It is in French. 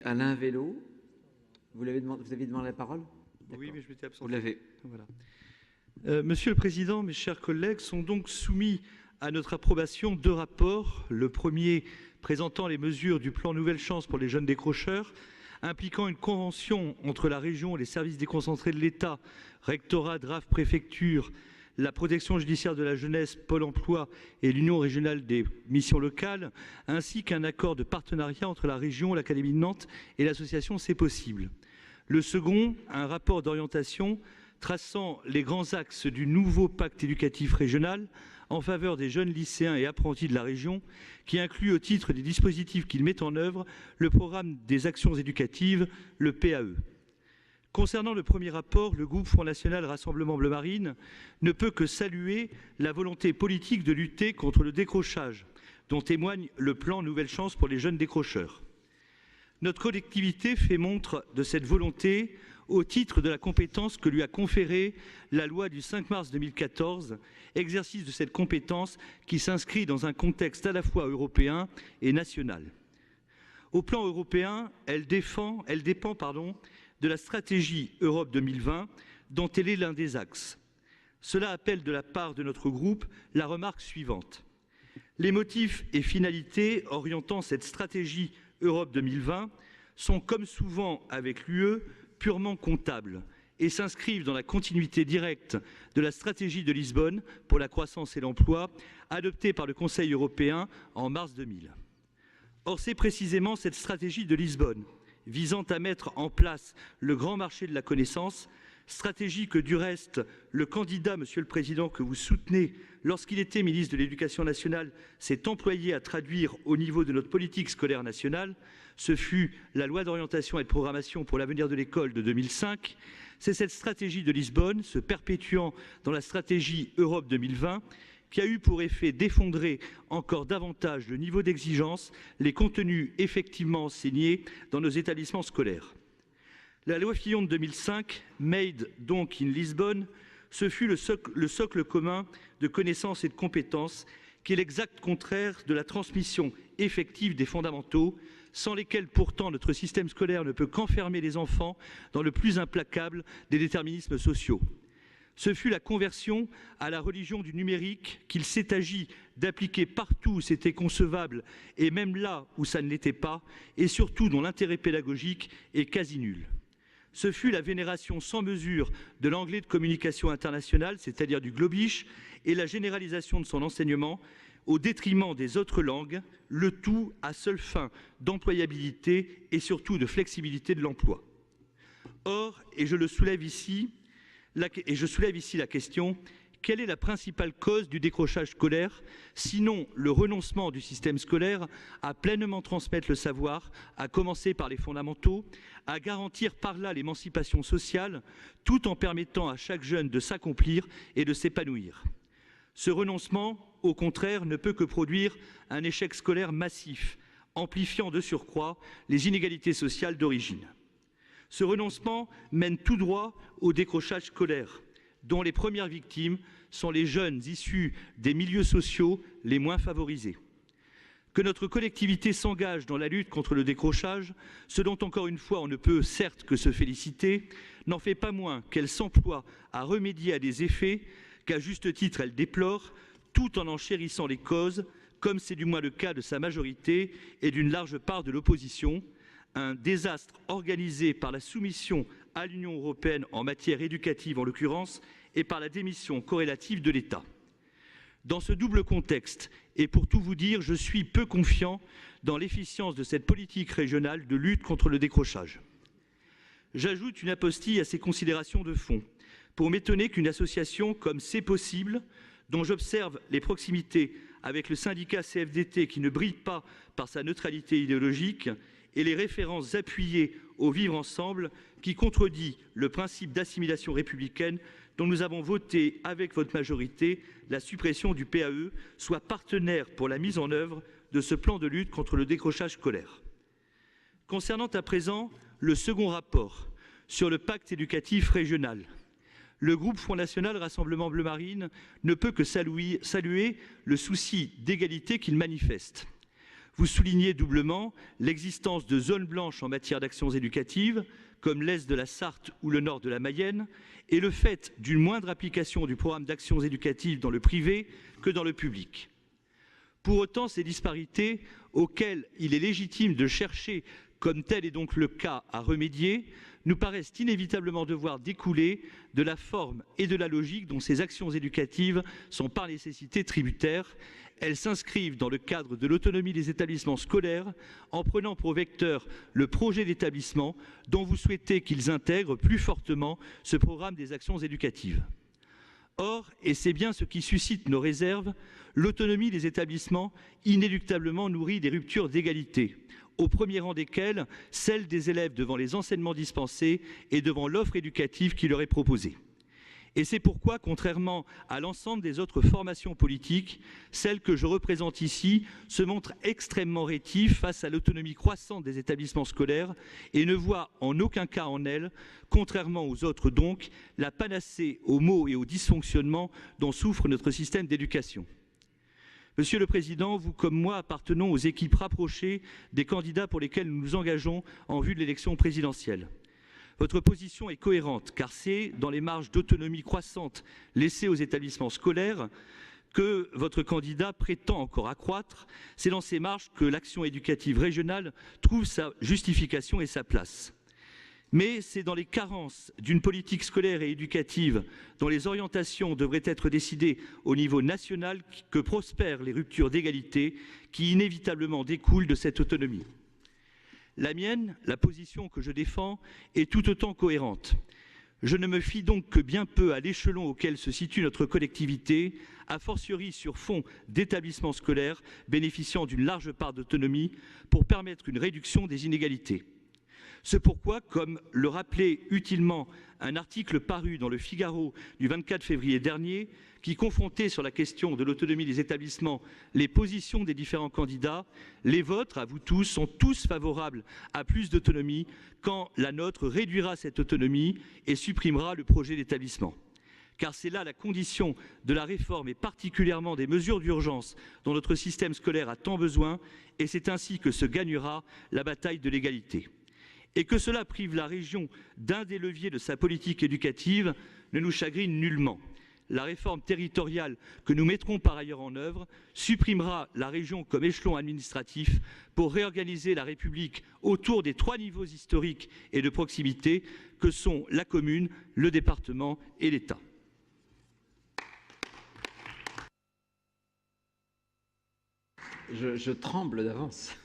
Alain Vélo, vous aviez demandé la parole? Oui, mais je m'étais absenté. Vous l'avez. Voilà. Monsieur le Président, mes chers collègues, sont donc soumis à notre approbation deux rapports. Le premier présentant les mesures du plan Nouvelle Chance pour les jeunes décrocheurs, impliquant une convention entre la région et les services déconcentrés de l'État, rectorat, DRAF, préfecture, la protection judiciaire de la jeunesse, Pôle emploi et l'Union régionale des missions locales, ainsi qu'un accord de partenariat entre la région, l'Académie de Nantes et l'association C'est possible. Le second, un rapport d'orientation traçant les grands axes du nouveau pacte éducatif régional en faveur des jeunes lycéens et apprentis de la région, qui inclut au titre des dispositifs qu'il met en œuvre le programme des actions éducatives, le PAE. Concernant le premier rapport, le groupe Front National Rassemblement Bleu Marine ne peut que saluer la volonté politique de lutter contre le décrochage, dont témoigne le plan Nouvelle Chance pour les jeunes décrocheurs. Notre collectivité fait montre de cette volonté au titre de la compétence que lui a conférée la loi du 5 mars 2014, exercice de cette compétence qui s'inscrit dans un contexte à la fois européen et national. Au plan européen, elle dépend de la stratégie Europe 2020, dont elle est l'un des axes. Cela appelle de la part de notre groupe la remarque suivante. Les motifs et finalités orientant cette stratégie Europe 2020 sont, comme souvent avec l'UE, purement comptables et s'inscrivent dans la continuité directe de la stratégie de Lisbonne pour la croissance et l'emploi, adoptée par le Conseil européen en mars 2000. Or, c'est précisément cette stratégie de Lisbonne, visant à mettre en place le grand marché de la connaissance, stratégie que du reste le candidat, Monsieur le Président, que vous soutenez lorsqu'il était ministre de l'Éducation nationale, s'est employé à traduire au niveau de notre politique scolaire nationale. Ce fut la loi d'orientation et de programmation pour l'avenir de l'école de 2005. C'est cette stratégie de Lisbonne, se perpétuant dans la stratégie Europe 2020, qui a eu pour effet d'effondrer encore davantage le niveau d'exigence, les contenus effectivement enseignés dans nos établissements scolaires. La loi Fillon de 2005, made donc in Lisbonne, ce fut le socle commun de connaissances et de compétences qui est l'exact contraire de la transmission effective des fondamentaux, sans lesquels pourtant notre système scolaire ne peut qu'enfermer les enfants dans le plus implacable des déterminismes sociaux. Ce fut la conversion à la religion du numérique qu'il s'est agi d'appliquer partout où c'était concevable et même là où ça ne l'était pas, et surtout dont l'intérêt pédagogique est quasi nul. Ce fut la vénération sans mesure de l'anglais de communication internationale, c'est-à-dire du globish, et la généralisation de son enseignement au détriment des autres langues, le tout à seule fin d'employabilité et surtout de flexibilité de l'emploi. Or, et je soulève ici la question, quelle est la principale cause du décrochage scolaire, sinon le renoncement du système scolaire à pleinement transmettre le savoir, à commencer par les fondamentaux, à garantir par là l'émancipation sociale, tout en permettant à chaque jeune de s'accomplir et de s'épanouir. Ce renoncement, au contraire, ne peut que produire un échec scolaire massif, amplifiant de surcroît les inégalités sociales d'origine. Ce renoncement mène tout droit au décrochage scolaire, dont les premières victimes sont les jeunes issus des milieux sociaux les moins favorisés. Que notre collectivité s'engage dans la lutte contre le décrochage, ce dont encore une fois on ne peut certes que se féliciter, n'en fait pas moins qu'elle s'emploie à remédier à des effets qu'à juste titre elle déplore, tout en chérissant les causes, comme c'est du moins le cas de sa majorité et d'une large part de l'opposition, un désastre organisé par la soumission à l'Union européenne en matière éducative en l'occurrence, et par la démission corrélative de l'État. Dans ce double contexte, et pour tout vous dire, je suis peu confiant dans l'efficience de cette politique régionale de lutte contre le décrochage. J'ajoute une apostille à ces considérations de fond, pour m'étonner qu'une association comme C'est possible, dont j'observe les proximités avec le syndicat CFDT qui ne brille pas par sa neutralité idéologique, et les références appuyées au vivre ensemble qui contredit le principe d'assimilation républicaine dont nous avons voté avec votre majorité la suppression du PAE, soit partenaire pour la mise en œuvre de ce plan de lutte contre le décrochage scolaire. Concernant à présent le second rapport sur le pacte éducatif régional, le groupe Front National Rassemblement Bleu Marine ne peut que saluer le souci d'égalité qu'il manifeste. Vous soulignez doublement l'existence de zones blanches en matière d'actions éducatives, comme l'Est de la Sarthe ou le Nord de la Mayenne, et le fait d'une moindre application du programme d'actions éducatives dans le privé que dans le public. Pour autant, ces disparités, auxquelles il est légitime de chercher, comme tel est donc le cas, à remédier, nous paraissent inévitablement devoir découler de la forme et de la logique dont ces actions éducatives sont par nécessité tributaires. Elles s'inscrivent dans le cadre de l'autonomie des établissements scolaires en prenant pour vecteur le projet d'établissement dont vous souhaitez qu'ils intègrent plus fortement ce programme des actions éducatives. Or, et c'est bien ce qui suscite nos réserves, l'autonomie des établissements inéluctablement nourrit des ruptures d'égalité, au premier rang desquelles celle des élèves devant les enseignements dispensés et devant l'offre éducative qui leur est proposée. Et c'est pourquoi, contrairement à l'ensemble des autres formations politiques, celle que je représente ici se montre extrêmement rétive face à l'autonomie croissante des établissements scolaires et ne voit en aucun cas en elle, contrairement aux autres donc, la panacée aux maux et aux dysfonctionnements dont souffre notre système d'éducation. Monsieur le Président, vous comme moi appartenons aux équipes rapprochées des candidats pour lesquels nous nous engageons en vue de l'élection présidentielle. Votre position est cohérente, car c'est dans les marges d'autonomie croissante laissées aux établissements scolaires que votre candidat prétend encore accroître. C'est dans ces marges que l'action éducative régionale trouve sa justification et sa place. Mais c'est dans les carences d'une politique scolaire et éducative dont les orientations devraient être décidées au niveau national que prospèrent les ruptures d'égalité qui inévitablement découlent de cette autonomie. La mienne, la position que je défends, est tout autant cohérente. Je ne me fie donc que bien peu à l'échelon auquel se situe notre collectivité, a fortiori sur fond d'établissements scolaires bénéficiant d'une large part d'autonomie pour permettre une réduction des inégalités. C'est pourquoi, comme le rappelait utilement un article paru dans le Figaro du 24 février dernier, qui confrontait sur la question de l'autonomie des établissements les positions des différents candidats, les vôtres, à vous tous, sont tous favorables à plus d'autonomie, quand la nôtre réduira cette autonomie et supprimera le projet d'établissement. Car c'est là la condition de la réforme et particulièrement des mesures d'urgence dont notre système scolaire a tant besoin, et c'est ainsi que se gagnera la bataille de l'égalité. Et que cela prive la région d'un des leviers de sa politique éducative ne nous chagrine nullement. La réforme territoriale que nous mettrons par ailleurs en œuvre supprimera la région comme échelon administratif pour réorganiser la République autour des 3 niveaux historiques et de proximité que sont la commune, le département et l'État. Je tremble d'avance.